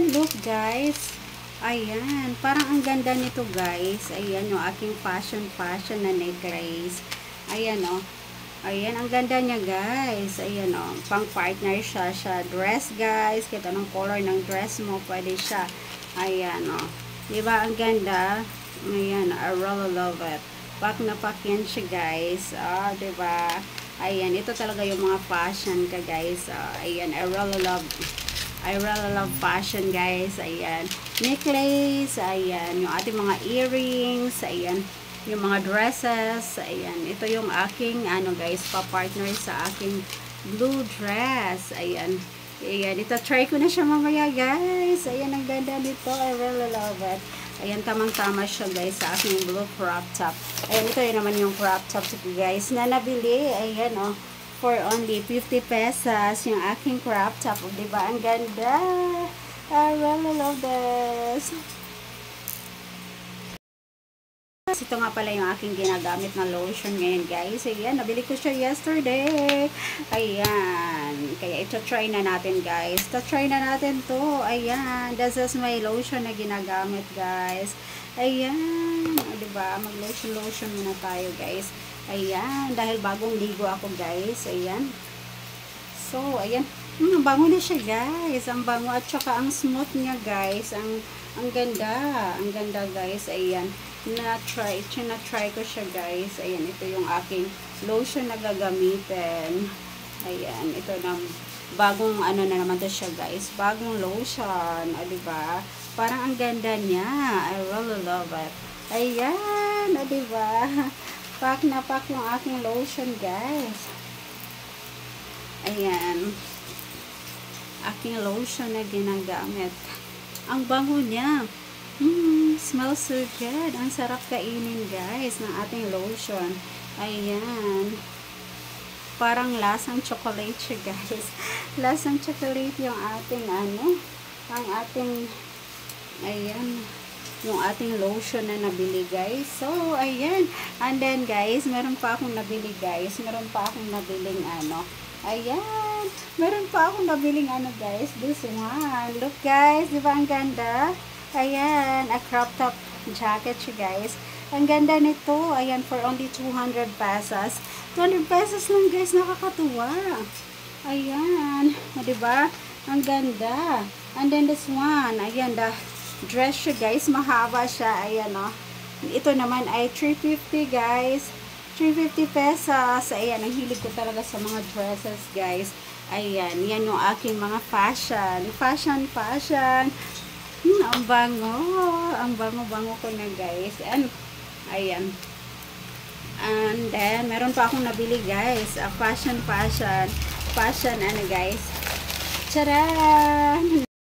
look guys. Ayan, parang ang ganda nito guys. Ayan yung aking fashion na necklace. Ayan o. Ayan, ang ganda niya guys. Ayan o, pang partner siya dress guys. Kita ng color ng dress mo, pwede siya. Ayan o. Diba ang ganda? Ayan, I really love it. Pak na pak yan siya guys. Diba? Ayan, ito talaga yung mga fashion ka guys. Ayan, I really love fashion guys. Ayan, necklace. Ayan, yung ating mga earrings. Ayan, yung mga dresses. Ayan, ito yung aking ano guys, pa-partner sa aking blue dress. Ayan, ito try ko na siya mamaya guys. Ayan, ang ganda nito. I really love it. Ayan, tamang-tama siya guys sa aking blue crop top. Ayan, ito yun naman yung crop top guys na nabili. Ayan oh, for only 50 pesos yung aking crop top. Diba? Ang ganda. I really love this. Ito nga pala yung aking ginagamit na lotion ngayon guys. Ayan, nabili ko siya yesterday. Ayan, kaya ito try na natin guys. Try na natin to. Ayan, this is my lotion na ginagamit guys. Ayan, diba? Mag lotion muna tayo guys. Ayan, dahil bagong ligo ako guys. Ayan. So, ayan. Ang bango na siya guys. Ang bango at saka ang smooth niya guys. Ang ganda. Ang ganda guys. Ayan. Na-try ko siya guys. Ayan, ito yung aking lotion na gagamitin. Ayan, ito na bagong ano na naman to siya guys. Bagong lotion. Diba? Parang ang ganda niya. I really love it. Ayan, diba? Pak na pak yung aking lotion guys. Ayan. Aking lotion na ginagamit. Ang bango niya. Smells so good. Ang sarap kainin guys ng ating lotion. Ayan. Parang lasang chocolate siya guys. Lasang chocolate yung ating ano. Ang ating ayan. Yung ating lotion na nabili guys. So, ayan. And then guys, meron pa akong nabili guys. Meron pa akong nabiling ano. Ayan. Meron pa akong nabiling ano guys. This one. Look guys. Diba ang ganda? Ayan, a crop top jacket siya guys. Ang ganda nito. Ayan, for only 200 pesos. 200 pesos lang guys, nakakatuwa. Ayan, diba? Ang ganda. And then this one, ayan, the dress siya guys, mahaba siya. Ayan o. Ito naman ay 350 guys. 350 pesos. Ayan, ang hilig ko talaga sa mga dresses guys. Ayan, yan yung aking mga fashion. Fashion. Ang bango. Ang bango ko na guys. And, ayan. And then, meron pa akong nabili guys. Fashion ano guys. Charan!